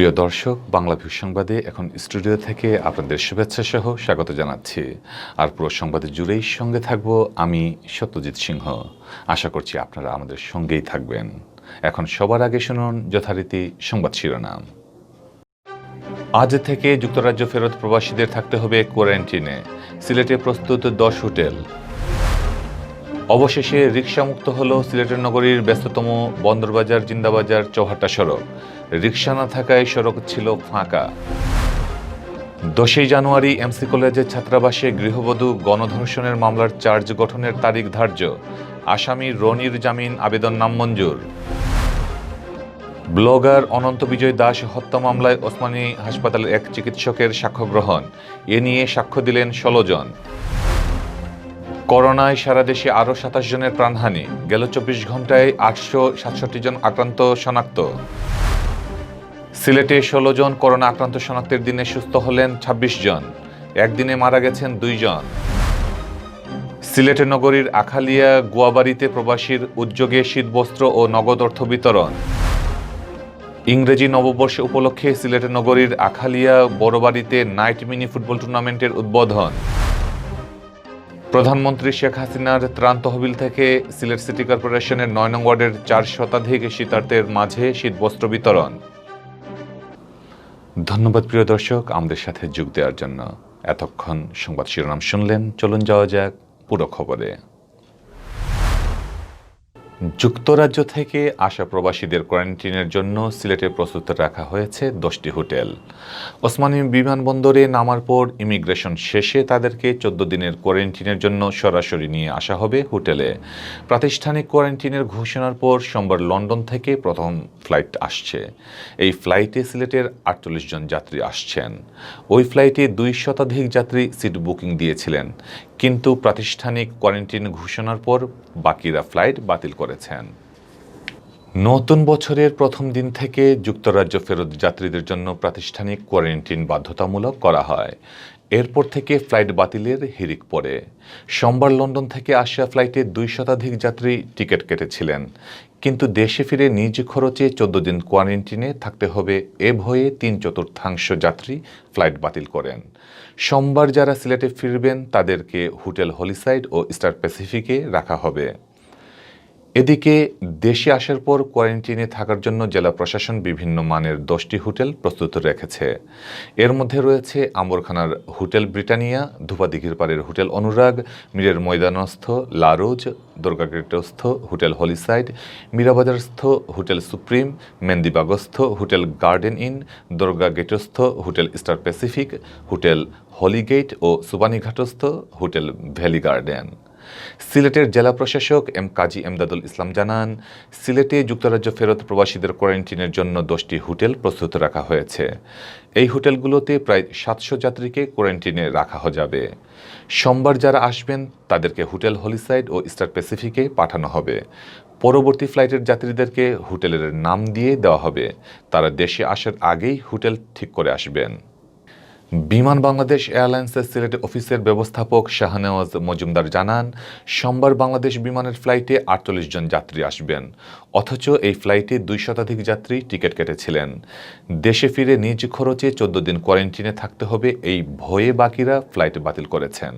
প্রিয় দর্শক, বাংলা ভিউ সংবাদে এখন স্টুডিও থেকে আপনাদের শুভেচ্ছা সহ স্বাগত জানাচ্ছি। আর পুরো সংবাদে জুড়েই সঙ্গে থাকব আমি সত্যজিৎ সিংহ। আশা করছি আপনারা আমাদের সঙ্গেই থাকবেন। এখন সবার আগে শুনুন যথারীতি সংবাদ শিরোনাম। আজ থেকে যুক্তরাজ্য ফেরত প্রবাসীদের থাকতে হবে কোয়ারেন্টিনে। সিলেটে প্রস্তুত 10 হোটেল। অবশেষে রিকশামুক্ত হল সিলেটের নগরীর ব্যস্ততম বন্দরবাজার জিন্দাবাজার চৌহাট্টা সড়ক। রিকশা না থাকায় সড়ক ছিল ফাঁকা। 10 জানুয়ারি এমসি কলেজের ছাত্রাবাসে গৃহবধূ গণধর্ষণের মামলার চার্জ গঠনের তারিখ ধার্য। আসামি রনির জামিন আবেদন নামঞ্জুর। ব্লগার অনন্ত বিজয় দাস হত্যা মামলায় ওসমানী হাসপাতালের এক চিকিৎসকের সাক্ষ্য গ্রহণ। এ নিয়ে সাক্ষ্য দিলেন 16 জন। করোনায় সারা দেশে আরও 27 জনের প্রাণহানি। গেল 24 ঘন্টায় 867 জন আক্রান্ত শনাক্ত। সিলেটে 16 জন করোনা আক্রান্ত শনাক্তের দিনে সুস্থ হলেন 26 জন। একদিনে মারা গেছেন 2 জন। সিলেটে নগরীর আখালিয়া গুয়াবাড়িতে প্রবাসীর উদ্যোগে শীতবস্ত্র ও নগদ অর্থ বিতরণ। ইংরেজি নববর্ষ উপলক্ষে সিলেটে নগরীর আখালিয়া বড়বাড়িতে নাইট মিনি ফুটবল টুর্নামেন্টের উদ্বোধন। প্রধানমন্ত্রী শেখ হাসিনার ত্রাণ তহবিল থেকে সিলেট সিটি কর্পোরেশনের 9 নং ওয়ার্ডের 4 শতাধিক শীতার্থের মাঝে শীতবস্ত্র বিতরণ। ধন্যবাদ প্রিয় দর্শক আমাদের সাথে যোগ দেওয়ার জন্য। এতক্ষণ সংবাদ শিরোনাম শুনলেন, চলুন যাওয়া যাক পুরো খবরে। যুক্তরাজ্য থেকে আসা প্রবাসীদের কোয়ারেন্টিনের জন্য সিলেটে প্রস্তুত রাখা হয়েছে 10টি হোটেল। ওসমানী বিমানবন্দরে নামার পর ইমিগ্রেশন শেষে তাদেরকে 14 দিনের কোয়ারেন্টিনের জন্য সরাসরি নিয়ে আসা হবে হোটেলে। প্রাতিষ্ঠানিক কোয়ারেন্টিনের ঘোষণার পর সোমবার লন্ডন থেকে প্রথম ফ্লাইট আসছে। এই ফ্লাইটে সিলেটের 48 জন যাত্রী আসছেন। ওই ফ্লাইটে 2 শতাধিক যাত্রী সিট বুকিং দিয়েছিলেন, কিন্তু প্রাতিষ্ঠানিক কোয়ারেন্টিন ঘোষণার পর বাকিরা ফ্লাইট বাতিল করেছেন। নতুন বছরের প্রথম দিন থেকে যুক্তরাজ্য ফেরত যাত্রীদের জন্য প্রাতিষ্ঠানিক কোয়ারেন্টিন বাধ্যতামূলক করা হয়। এরপর থেকে ফ্লাইট বাতিলের হিড়িক পড়ে। সোমবার লন্ডন থেকে আসা ফ্লাইটে 2 শতাধিক যাত্রী টিকিট কেটেছিলেন, কিন্তু দেশে ফিরে নিজ খরচে 14 দিন কোয়ারেন্টিনে থাকতে হবে এ ভয়ে 3/4 যাত্রী ফ্লাইট বাতিল করেন। সোমবার যারা সিলেটে ফিরবেন তাদেরকে হোটেল হলিসাইড ও স্টার প্যাসিফিকে রাখা হবে। এদিকে দেশে আসার পর কোয়ারেন্টিনে থাকার জন্য জেলা প্রশাসন বিভিন্ন মানের 10টি হোটেল প্রস্তুত রেখেছে। এর মধ্যে রয়েছে আম্বরখানার হোটেল ব্রিটানিয়া, ধুপাদিঘির পাড়ের হোটেল অনুরাগ, মীরের ময়দানস্থ লারোজ, দুর্গাগেটস্থ হোটেল হলিসাইড, মীরাবাজারস্থ হোটেল সুপ্রিম, মেন্দিবাগস্থ হোটেল গার্ডেন ইন, দুর্গাগেটস্থ hotel star pacific, hotel holy gate ও সুবানীঘাটস্থ হোটেল ভ্যালি গার্ডেন। সিলেটের জেলা প্রশাসক এম কাজী এমদাদুল ইসলাম জানান, সিলেটে যুক্তরাজ্য ফেরত প্রবাসীদের কোয়ারেন্টিনের জন্য 10টি হোটেল প্রস্তুত রাখা হয়েছে। এই হোটেলগুলোতে প্রায় 700 যাত্রীকে কোয়ারেন্টিনে রাখা যাবে। সোমবার যারা আসবেন তাদেরকে হোটেল হলিসাইড ও স্টার প্যাসিফিকে পাঠানো হবে। পরবর্তী ফ্লাইটের যাত্রীদেরকে হোটেলের নাম দিয়ে দেওয়া হবে। তারা দেশে আসার আগেই হোটেল ঠিক করে আসবেন। বিমান বাংলাদেশ এয়ারলাইন্সের সিলেট অফিসের ব্যবস্থাপক শাহনেওয়াজ মজুমদার জানান, সোমবার বাংলাদেশ বিমানের ফ্লাইটে 48 জন যাত্রী আসবেন, অথচ এই ফ্লাইটে 2 শতাধিক যাত্রী টিকিট কেটেছিলেন। দেশে ফিরে নিজ খরচে 14 দিন কোয়ারেন্টিনে থাকতে হবে এই ভয়ে বাকিরা ফ্লাইট বাতিল করেছেন।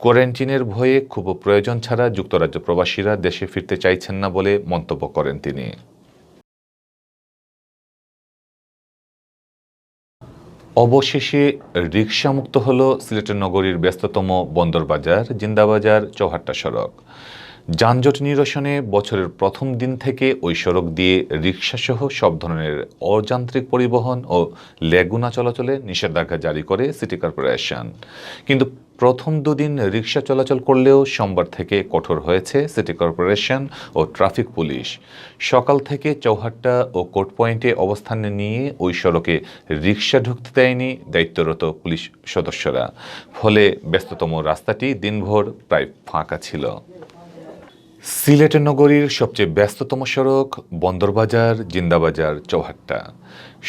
কোয়ারেন্টিনের ভয়ে খুব প্রয়োজন ছাড়া যুক্তরাজ্য প্রবাসীরা দেশে ফিরতে চাইছেন না বলে মন্তব্য করেন তিনি। অবশেষে রিকশামুক্ত হল সিলেটের নগরীর ব্যস্ততম বন্দরবাজার জিন্দাবাজার চৌহাট্টা সড়ক। যানজট নিরসনে বছরের প্রথম দিন থেকে ওই সড়ক দিয়ে রিকশাসহ সব ধরনের অযান্ত্রিক পরিবহন ও লেগুনা চলাচলে নিষেধাজ্ঞা জারি করে সিটি কর্পোরেশন। কিন্তু প্রথম দুদিন রিকশা চলাচল করলেও সোমবার থেকে কঠোর হয়েছে সিটি কর্পোরেশন ও ট্রাফিক পুলিশ। সকাল থেকে চৌহাট্টা ও কোর্ট পয়েন্টে অবস্থান নিয়ে ওই সড়কে রিকশা ঢুকতে দেয়নি দায়িত্বরত পুলিশ সদস্যরা। ফলে ব্যস্ততম রাস্তাটি দিনভর প্রায় ফাঁকা ছিল। সিলেট নগরীর সবচেয়ে ব্যস্ততম সড়ক বন্দরবাজার জিন্দাবাজার চৌহাট্টা।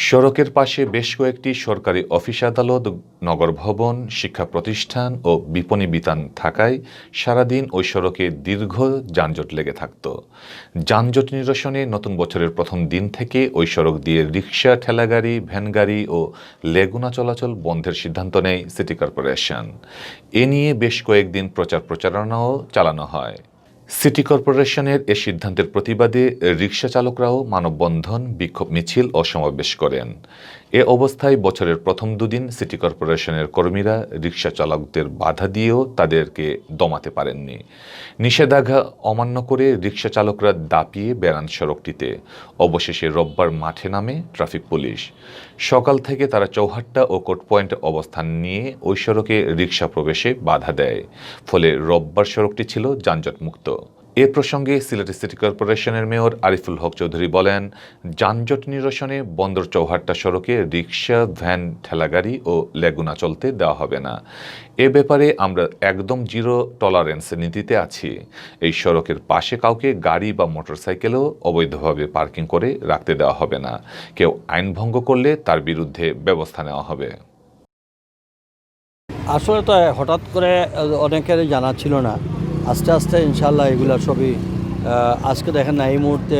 সড়কের পাশে বেশ কয়েকটি সরকারি অফিস, আদালত, নগর ভবন, শিক্ষা প্রতিষ্ঠান ও বিপণী বিতান থাকায় সারাদিন ওই সড়কে দীর্ঘ যানজট লেগে থাকত। যানজট নিরসনে নতুন বছরের প্রথম দিন থেকে ওই সড়ক দিয়ে রিকশা, ঠেলাগাড়ি, ভ্যানগাড়ি ও লেগুনা চলাচল বন্ধের সিদ্ধান্ত নেয় সিটি কর্পোরেশন। এ নিয়ে বেশ কয়েকদিন প্রচারণাও চালানো হয়। সিটি কর্পোরেশনের এ সিদ্ধান্তের প্রতিবাদে রিকশা চালকরাও মানববন্ধন, বিক্ষোভ মিছিল ও সমাবেশ করেন। এ অবস্থায় বছরের প্রথম দুদিন সিটি কর্পোরেশনের কর্মীরা রিকশা চালকদের বাধা দিয়েও তাদেরকে দমাতে পারেননি। নিষেধাজ্ঞা অমান্য করে রিকশা চালকরা দাপিয়ে বেড়ান সড়কটিতে। অবশেষে রোববার মাঠে নামে ট্রাফিক পুলিশ। সকাল থেকে তারা চৌহাট্টা ও কোর্ট পয়েন্টে অবস্থান নিয়ে ওই সড়কে রিকশা প্রবেশে বাধা দেয়। ফলে রোববার সড়কটি ছিল যানজটমুক্ত। এ প্রসঙ্গে সিলেট সিটি কর্পোরেশনের মেয়র আরিফুল হক চৌধুরী বলেন, যানজট নিরসনে বন্দর চৌহাট্টা সড়কে রিকশা, ভ্যান, ঠেলাগাড়ি ও লেগুনা চলতে দেওয়া হবে না। এ ব্যাপারে আমরা একদম জিরো টলারেন্স নীতিতে আছি। এই সড়কের পাশে কাউকে গাড়ি বা মোটরসাইকেলও অবৈধভাবে পার্কিং করে রাখতে দেওয়া হবে না। কেউ আইন ভঙ্গ করলে তার বিরুদ্ধে ব্যবস্থা নেওয়া হবে। আসলে তো হঠাৎ করে অনেকের জানা ছিল না, আস্তে আস্তে ইনশাল্লাহ এগুলো সবই আজকে দেখেন না, এই মুহূর্তে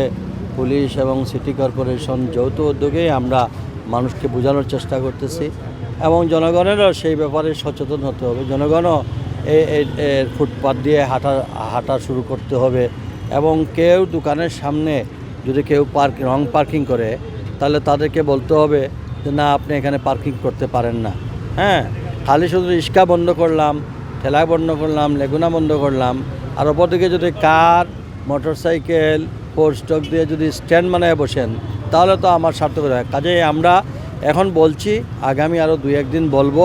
পুলিশ এবং সিটি কর্পোরেশন যৌথ উদ্যোগেই আমরা মানুষকে বোঝানোর চেষ্টা করতেছি এবং জনগণেরও সেই ব্যাপারে সচেতন হতে হবে। জনগণও ফুটপাথ দিয়ে হাঁটা শুরু করতে হবে এবং কেউ দোকানের সামনে যদি কেউ রং পার্কিং করে তাহলে তাদেরকে বলতে হবে যে না, আপনি এখানে পার্কিং করতে পারেন না। হ্যাঁ, খালি শুধু রিক্সা বন্ধ করলাম, ঠেলা বন্ধ করলাম, লেগুনা বন্ধ করলাম, আর অপরদিকে যদি কার, মোটরসাইকেল, ফোর স্টক দিয়ে যদি স্ট্যান্ড বানায় বসেন তাহলে তো আমার সার্থক হয়। কাজেই আমরা এখন বলছি, আগামী আরও 2-1 দিন বলবো,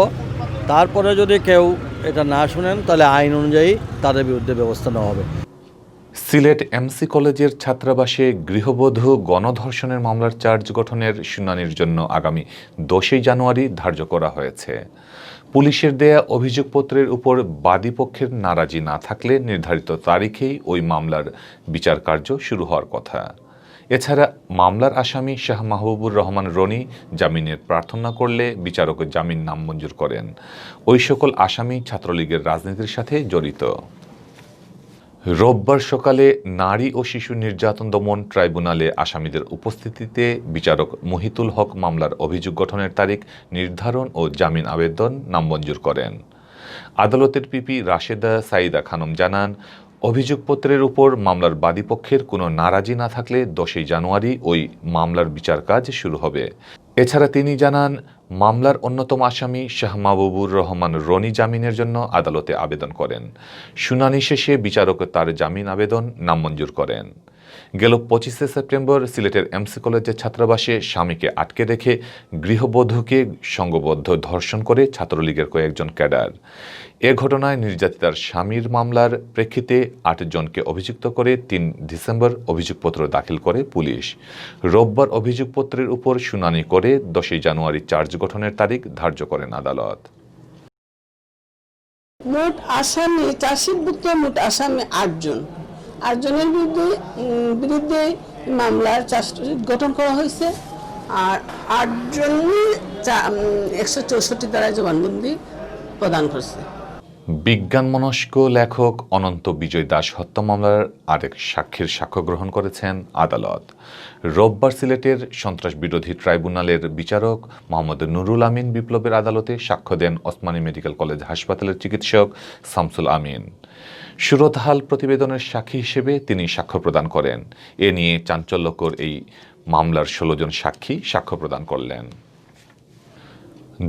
তারপরে যদি কেউ এটা না শুনেন তাহলে আইন অনুযায়ী তাদের বিরুদ্ধে ব্যবস্থা নেওয়া হবে। সিলেট এমসি কলেজের ছাত্রাবাসে গৃহবধূ গণধর্ষণের মামলার চার্জ গঠনের শুনানির জন্য আগামী 10 জানুয়ারি ধার্য করা হয়েছে। পুলিশের দেয়া অভিযোগপত্রের উপর বাদীপক্ষের নারাজি না থাকলে নির্ধারিত তারিখেই ওই মামলার বিচার কার্য শুরু হওয়ার কথা। এছাড়া মামলার আসামি শাহ মাহবুবুর রহমান রনি জামিনের প্রার্থনা করলে বিচারক জামিন নামঞ্জুর করেন। ওই সকল আসামি ছাত্রলীগের রাজনীতির সাথে জড়িত। রোববার সকালে নারী ও শিশু নির্যাতন দমন ট্রাইব্যুনালে আসামিদের উপস্থিতিতে বিচারক মুহিতুল হক মামলার অভিযোগ গঠনের তারিখ নির্ধারণ ও জামিন আবেদন নামঞ্জুর করেন। আদালতের পিপি রাশেদা সাইদা খানম জানান, অভিযোগপত্রের উপর মামলার বাদীপক্ষের কোনো নারাজি না থাকলে 10 জানুয়ারি ওই মামলার বিচার কাজ শুরু হবে। এছাড়া তিনি জানান, মামলার অন্যতম আসামি শাহ মাহবুবুর রহমান রনি জামিনের জন্য আদালতে আবেদন করেন। শুনানি শেষে বিচারক তার জামিন আবেদন নামঞ্জুর করেন। গেল 25 সেপ্টেম্বর সিলেটের এমসি কলেজের ছাত্রাবাসে স্বামীকে আটকে রেখে গৃহবধূকে সংঘবদ্ধ ধর্ষণ করে ছাত্রলীগের কয়েকজন ক্যাডার। এ ঘটনায় নির্যাতিতার স্বামীর মামলার প্রেক্ষিতে 8 জনকে অভিযুক্ত করে 3 ডিসেম্বর অভিযোগপত্র দাখিল করে পুলিশ। রোববার অভিযোগপত্রের উপর শুনানি করে 10 জানুয়ারি চার্জ গঠনের তারিখ ধার্য করেন আদালত। মোট আসামি, চার্জশিটভুক্ত মোট আসামি 8 জন। 8 জনের বিরুদ্ধে মামলার চার্জশিট গঠন করা হয়েছে। আর 8 জনই 164 ধারায় জবানবন্দি প্রদান করছে। বিজ্ঞানমনস্ক লেখক অনন্ত বিজয় দাস হত্যা মামলার আরেক সাক্ষীর সাক্ষ্য গ্রহণ করেছেন আদালত। রোববার সিলেটের সন্ত্রাস বিরোধী ট্রাইব্যুনালের বিচারক মোহাম্মদ নুরুল আমিন বিপ্লবের আদালতে সাক্ষ্য দেন ওসমানী মেডিকেল কলেজ হাসপাতালের চিকিৎসক শামসুল আমিন। সুরতহাল প্রতিবেদনের সাক্ষী হিসেবে তিনি সাক্ষ্য প্রদান করেন। এ নিয়ে চাঞ্চল্যকর এই মামলার 16 জন সাক্ষী সাক্ষ্য প্রদান করলেন।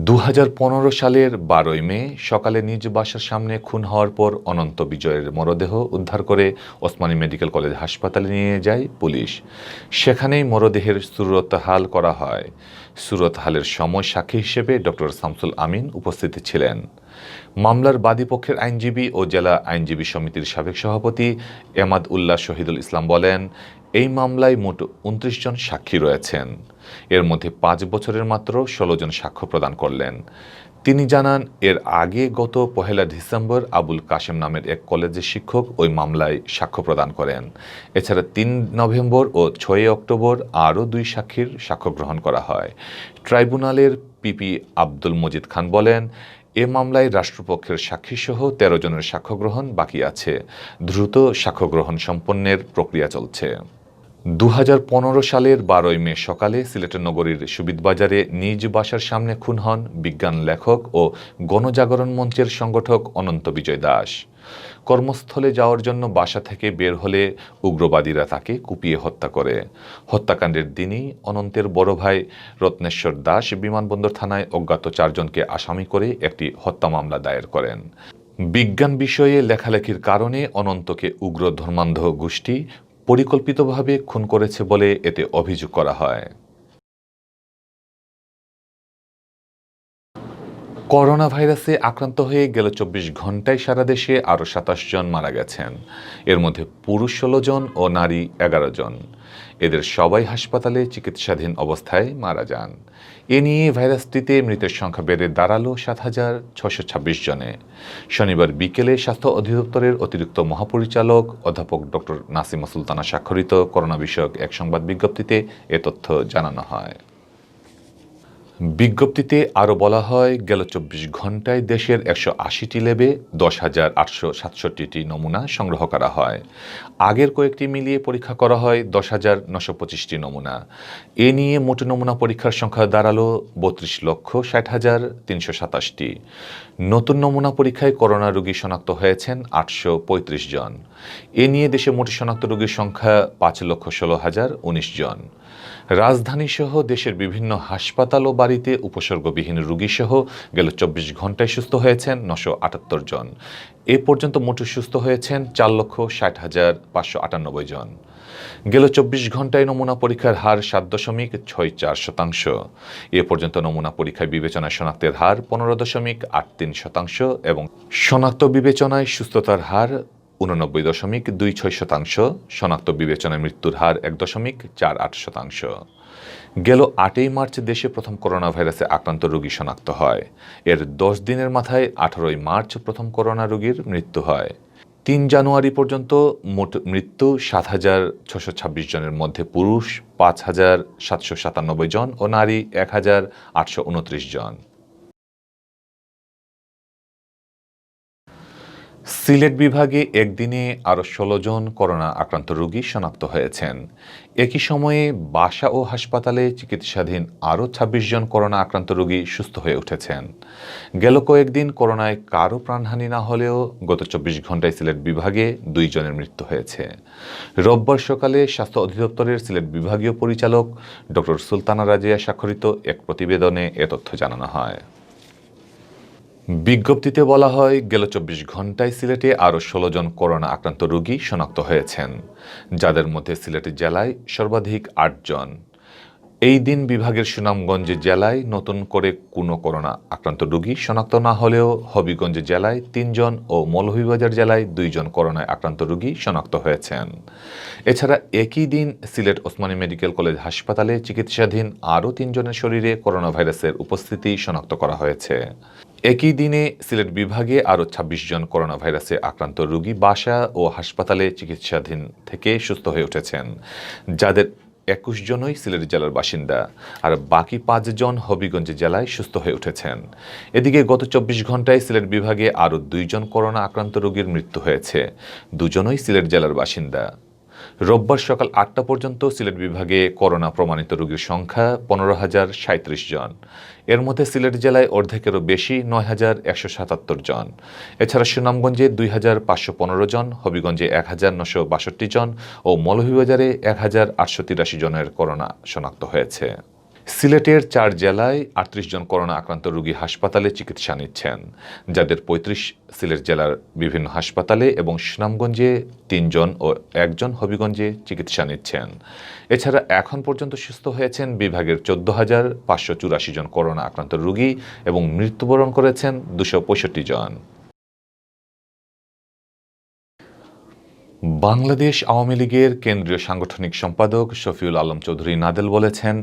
2015 সালের 12 মে সকালে নিজ বাসার সামনে খুন হওয়ার পর অনন্ত বিজয়ের মরদেহ উদ্ধার করে ওসমানী মেডিকেল কলেজ হাসপাতালে নিয়ে যায় পুলিশ। সেখানেই মরদেহের সুরতহাল করা হয়। সুরতহালের সময় সাক্ষী হিসেবে ডক্টর শামসুল আমিন উপস্থিত ছিলেন। মামলার বাদীপক্ষের আইনজীবী ও জেলা আইনজীবী সমিতির সাবেক সভাপতি এমাদ উল্লাহ শহীদুল ইসলাম বলেন, এই মামলায় মোট 29 জন সাক্ষী রয়েছেন। এর মধ্যে 5 বছরের মাত্র 16 জন সাক্ষ্য প্রদান করলেন। তিনি জানান, এর আগে গত 1 ডিসেম্বর আবুল কাশেম নামের এক কলেজের শিক্ষক ওই মামলায় সাক্ষ্য প্রদান করেন। এছাড়া 3 নভেম্বর ও 6 অক্টোবর আরও 2 সাক্ষীর সাক্ষ্য গ্রহণ করা হয়। ট্রাইব্যুনালের পিপি আব্দুল মজিদ খান বলেন, এ মামলায় রাষ্ট্রপক্ষের সাক্ষীসহ 13 জনের সাক্ষ্য গ্রহণ বাকি আছে। দ্রুত সাক্ষ্য গ্রহণ সম্পন্নের প্রক্রিয়া চলছে। 2015 সালের 12 মে সকালে সিলেটের নগরীর সুবিদবাজারে নিজ বাসার সামনে খুন হন বিজ্ঞান লেখক ও গণজাগরণ মঞ্চের সংগঠক অনন্ত বিজয় দাস। কর্মস্থলে যাওয়ার জন্য বাসা থেকে বের হলে উগ্রবাদীরা তাকে কুপিয়ে হত্যা করে। হত্যাকাণ্ডের দিনই অনন্তের বড় ভাই রত্নেশ্বর দাস বিমানবন্দর থানায় অজ্ঞাত 4 জনকে আসামি করে একটি হত্যা মামলা দায়ের করেন। বিজ্ঞান বিষয়ে লেখালেখির কারণে অনন্তকে উগ্র ধর্মান্ধ গোষ্ঠী পরিকল্পিতভাবে খুন করেছে বলে এতে অভিযোগ করা হয়। করোনা ভাইরাসে আক্রান্ত হয়ে গেল 24 ঘন্টায় সারা দেশে আরও 27 জন মারা গেছেন। এর মধ্যে পুরুষ 16 জন ও নারী 11 জন। এদের সবাই হাসপাতালে চিকিৎসাধীন অবস্থায় মারা যান। এ নিয়ে ভাইরাসটিতে মৃতের সংখ্যা বেড়ে দাঁড়ালো 7,626 জনে। শনিবার বিকেলে স্বাস্থ্য অধিদপ্তরের অতিরিক্ত মহাপরিচালক অধ্যাপক ডক্টর নাসিমা সুলতানা স্বাক্ষরিত করোনা বিষয়ক এক সংবাদ বিজ্ঞপ্তিতে এ তথ্য জানানো হয়। বিজ্ঞপ্তিতে আরও বলা হয়, গেল 24 ঘন্টায় দেশের 180টি ল্যাবে 10,867টি নমুনা সংগ্রহ করা হয়। আগের কয়েকটি মিলিয়ে পরীক্ষা করা হয় 10,925টি নমুনা। এ নিয়ে মোট নমুনা পরীক্ষার সংখ্যা দাঁড়ালো 32,60,327টি। নতুন নমুনা পরীক্ষায় করোনা রোগী শনাক্ত হয়েছেন 835 জন। এ নিয়ে দেশে মোট শনাক্ত রোগীর সংখ্যা 5,16,019 জন। রাজধানীসহ দেশের বিভিন্ন হাসপাতাল ও বাড়িতে উপসর্গবিহীন রোগীসহ গেল 24 ঘন্টায় সুস্থ হয়েছেন 978 জন। এ পর্যন্ত মোট সুস্থ হয়েছেন 4,60,598 জন। গেল 24 ঘন্টায় নমুনা পরীক্ষার হার 7.64%। এ পর্যন্ত নমুনা পরীক্ষায় বিবেচনায় শনাক্তের হার 15.83% এবং শনাক্ত বিবেচনায় সুস্থতার হার 89.26%। শনাক্ত বিবেচনায় মৃত্যুর হার 1.48%। গেল 8 মার্চ দেশে প্রথম করোনা ভাইরাসে আক্রান্ত রোগী শনাক্ত হয়। এর 10 দিনের মাথায় 18 মার্চ প্রথম করোনা রোগীর মৃত্যু হয়। 3 জানুয়ারি পর্যন্ত মোট মৃত্যু 7,626 জনের মধ্যে পুরুষ 5,797 জন ও নারী 1,829 জন। সিলেট বিভাগে একদিনে আরও 16 জন করোনা আক্রান্ত রোগী শনাক্ত হয়েছেন। একই সময়ে বাসা ও হাসপাতালে চিকিৎসাধীন আরও 26 জন করোনা আক্রান্ত রোগী সুস্থ হয়ে উঠেছেন। গেল কয়েকদিন করোনায় কারও প্রাণহানি না হলেও গত 24 ঘন্টায় সিলেট বিভাগে 2 জনের মৃত্যু হয়েছে। রোববার সকালে স্বাস্থ্য অধিদপ্তরের সিলেট বিভাগীয় পরিচালক ডক্টর সুলতানা রাজিয়া স্বাক্ষরিত এক প্রতিবেদনে এ তথ্য জানানো হয়। বিজ্ঞপ্তিতে বলা হয়, গেল 24 ঘন্টায় সিলেটে আরও 16 জন করোনা আক্রান্ত রোগী শনাক্ত হয়েছেন, যাদের মধ্যে সিলেট জেলায় সর্বাধিক 8 জন। এই দিন বিভাগের সুনামগঞ্জ জেলায় নতুন করে কোনো করোনা আক্রান্ত রোগী শনাক্ত না হলেও হবিগঞ্জ জেলায় 3 জন ও মৌলভীবাজার জেলায় 2 জন করোনায় আক্রান্ত রোগী শনাক্ত হয়েছেন। এছাড়া একই দিন সিলেট ওসমানী মেডিকেল কলেজ হাসপাতালে চিকিৎসাধীন আরও 3 জনের শরীরে করোনা ভাইরাসের উপস্থিতি শনাক্ত করা হয়েছে। একই দিনে সিলেট বিভাগে আরও 26 জন করোনা ভাইরাসে আক্রান্ত রোগী বাসা ও হাসপাতালে চিকিৎসাধীন থেকে সুস্থ হয়ে উঠেছেন, যাদের 21 জনই সিলেট জেলার বাসিন্দা, আর বাকি 5 জন হবিগঞ্জ জেলায় সুস্থ হয়ে উঠেছেন। এদিকে গত 24 ঘন্টায় সিলেট বিভাগে আরও 2 জন করোনা আক্রান্ত রোগীর মৃত্যু হয়েছে, 2 জনই সিলেট জেলার বাসিন্দা। রোববার সকাল 8টা পর্যন্ত সিলেট বিভাগে করোনা প্রমাণিত রোগীর সংখ্যা 15,037 জন। এর মধ্যে সিলেট জেলায় অর্ধেকেরও বেশি 9,177 জন। এছাড়া সুনামগঞ্জে 2,515 জন, হবিগঞ্জে 1,962 জন ও মৌলভীবাজারে 1,883 জনের করোনা শনাক্ত হয়েছে। সিলেটের 4 জেলায় 38 জন করোনা আক্রান্ত রোগী হাসপাতালে চিকিৎসা নিচ্ছেন, যাদের 35 সিলেট জেলার বিভিন্ন হাসপাতালে এবং সুনামগঞ্জে 3 জন ও 1 জন হবিগঞ্জে চিকিৎসা নিচ্ছেন। এছাড়া এখন পর্যন্ত সুস্থ হয়েছেন বিভাগের 14,584 জন করোনা আক্রান্ত রোগী এবং মৃত্যুবরণ করেছেন 265 জন। বাংলাদেশ আওয়ামী লীগের কেন্দ্রীয় সাংগঠনিক সম্পাদক শফিউল আলম চৌধুরী নাদেল বলেছেন,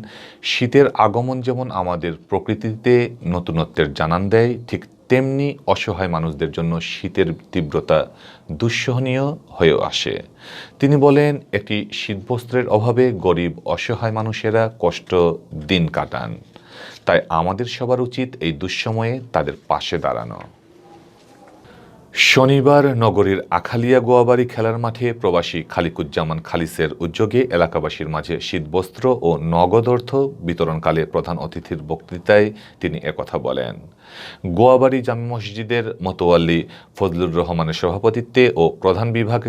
শীতের আগমন যেমন আমাদের প্রকৃতিতে নতুনত্বের জানান দেয়, ঠিক তেমনি অসহায় মানুষদের জন্য শীতের তীব্রতা দুঃসহনীয় হয়ে আসে। তিনি বলেন, একটি শীতবস্ত্রের অভাবে গরিব অসহায় মানুষেরা কষ্ট দিন কাটান। তাই আমাদের সবার উচিত এই দুঃসময়ে তাদের পাশে দাঁড়ানো। শনিবার নগরীর আখালিয়া গোয়াবাড়ি খেলার মাঠে প্রবাসী খালিকুজ্জামান খালিসের উদ্যোগে এলাকাবাসীর মাঝে শীতবস্ত্র ও নগদ অর্থ বিতরণকালে প্রধান অতিথির বক্তৃতায় তিনি একথা বলেন। গোয়াবাড়ি জামে মসজিদের মোতোয়াল্লি ফজলুর রহমানের সভাপতিত্বে ও প্রধান বিভাগ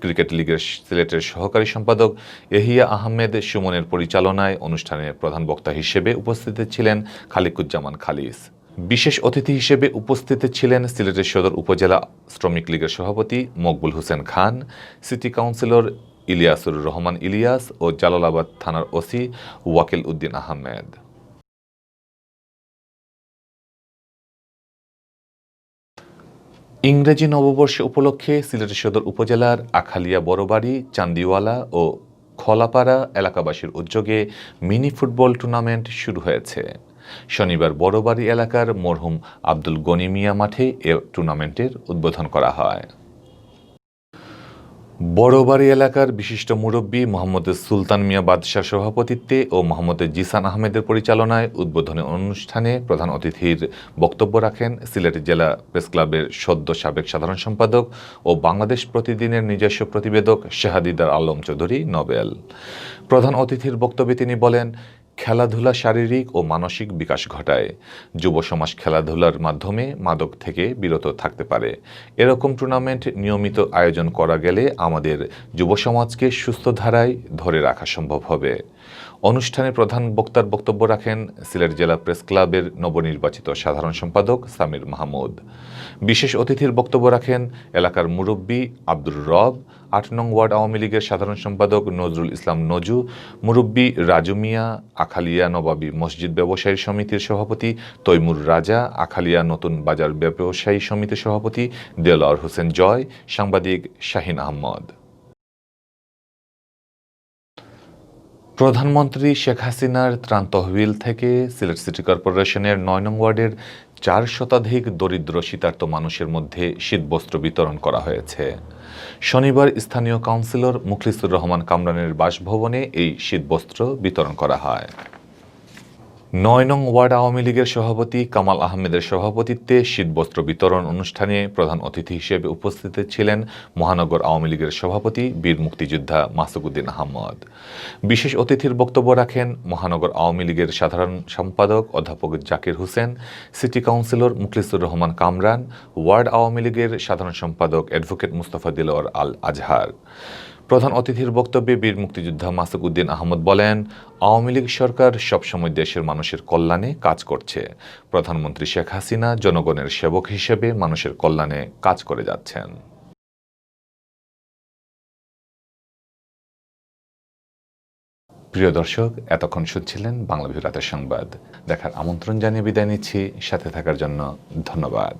ক্রিকেট লীগের সিলেটের সহকারী সম্পাদক এহিয়া আহমেদ সুমনের পরিচালনায় অনুষ্ঠানে প্রধান বক্তা হিসেবে উপস্থিত ছিলেন খালিকুজ্জামান খালিস। বিশেষ অতিথি হিসেবে উপস্থিত ছিলেন সিলেটের সদর উপজেলা শ্রমিক লীগের সভাপতি মকবুল হোসেন খান, সিটি কাউন্সিলর ইলিয়াসুর রহমান ইলিয়াস ও জালালাবাদ থানার ওসি ওয়াকিল উদ্দিন আহমেদ। ইংরেজি নববর্ষ উপলক্ষে সিলেটের সদর উপজেলার আখালিয়া বড়বাড়ি, চান্দিওয়ালা ও খলাপাড়া এলাকাবাসীর উদ্যোগে মিনি ফুটবল টুর্নামেন্ট শুরু হয়েছে। শনিবার বড়বাড়ি এলাকার মরহুম আব্দুল গনি মিয়া মাঠে এ টুর্নামেন্টের উদ্বোধন করা হয়। বড়বাড়ি এলাকার বিশিষ্ট মুরব্বী মোহাম্মদ সুলতান মিয়া বাদশার সভাপতিত্বে ও মোহাম্মদ জিসান আহমেদের পরিচালনায় উদ্বোধনী অনুষ্ঠানে প্রধান অতিথির বক্তব্য রাখেন সিলেট জেলা প্রেস ক্লাবের সদ্য সাবেক সাধারণ সম্পাদক ও বাংলাদেশ প্রতিদিনের নিজস্ব প্রতিবেদক শাহাদিদার আলম চৌধুরী নোবেল। প্রধান অতিথির বক্তব্যে তিনি বলেন, খেলাধুলা শারীরিক ও মানসিক বিকাশ ঘটায়। যুব সমাজ খেলাধুলার মাধ্যমে মাদক থেকে বিরত থাকতে পারে। এরকম টুর্নামেন্ট নিয়মিত আয়োজন করা গেলে আমাদের যুব সমাজকে সুস্থ ধারায় ধরে রাখা সম্ভব হবে। অনুষ্ঠানে প্রধান বক্তার বক্তব্য রাখেন সিলেট জেলা প্রেস ক্লাবের নবনির্বাচিত সাধারণ সম্পাদক সামির মাহমুদ। বিশেষ অতিথির বক্তব্য রাখেন এলাকার মুরব্বী আব্দুর রব, ৮ নং ওয়ার্ড আওয়ামী লীগের সাধারণ সম্পাদক নজরুল ইসলাম নজু, মুরব্বী রাজু মিয়া, আখালিয়া নবাবী মসজিদ ব্যবসায়ী সমিতির সভাপতি তৈমুর রাজা, আখালিয়া নতুন বাজার ব্যবসায়ী সমিতির সভাপতি দেলোয়ার হোসেন জয়, সাংবাদিক শাহিন আহমদ। প্রধানমন্ত্রী শেখ হাসিনার ত্রাণ তহবিল থেকে সিলেট সিটি কর্পোরেশনের ৯ নং ওয়ার্ডের ৪ শতাধিক দরিদ্র শীতার্ত মানুষের মধ্যে শীতবস্ত্র বিতরণ করা হয়েছে। শনিবার স্থানীয় কাউন্সিলর মুখলিসুর রহমান কামরানের বাসভবনে এই শীতবস্ত্র বিতরণ করা হয়। ৯ নং ওয়ার্ড আওয়ামী লীগের সভাপতি কামাল আহমেদের সভাপতিত্বে শীতবস্ত্র বিতরণ অনুষ্ঠানে প্রধান অতিথি হিসেবে উপস্থিত ছিলেন মহানগর আওয়ামী লীগের সভাপতি বীর মুক্তিযোদ্ধা মাসুকুদ্দিন আহমদ। বিশেষ অতিথির বক্তব্য রাখেন মহানগর আওয়ামী লীগের সাধারণ সম্পাদক অধ্যাপক Zakir Hossain, city councillor Mukhlisur Rahman Kamran, ward Awami লীগের সাধারণ সম্পাদক অ্যাডভোকেট মুস্তাফা দিলওয়ার আল আজহার। প্রধান অতিথির বক্তব্যে বীর মুক্তিযোদ্ধা মাসুকুদ্দিন আহমদ বলেন, আওয়ামী লীগ সরকার সবসময় দেশের মানুষের কল্যাণে কাজ করছে। প্রধানমন্ত্রী শেখ হাসিনা জনগণের সেবক হিসেবে মানুষের কল্যাণে কাজ করে যাচ্ছেন। প্রিয় দর্শক, এতক্ষণ শুনছিলেন বাংলা ভিউ রাতের সংবাদ। দেখার আমন্ত্রণ জানিয়ে বিদায় নিচ্ছি। সাথে থাকার জন্য ধন্যবাদ।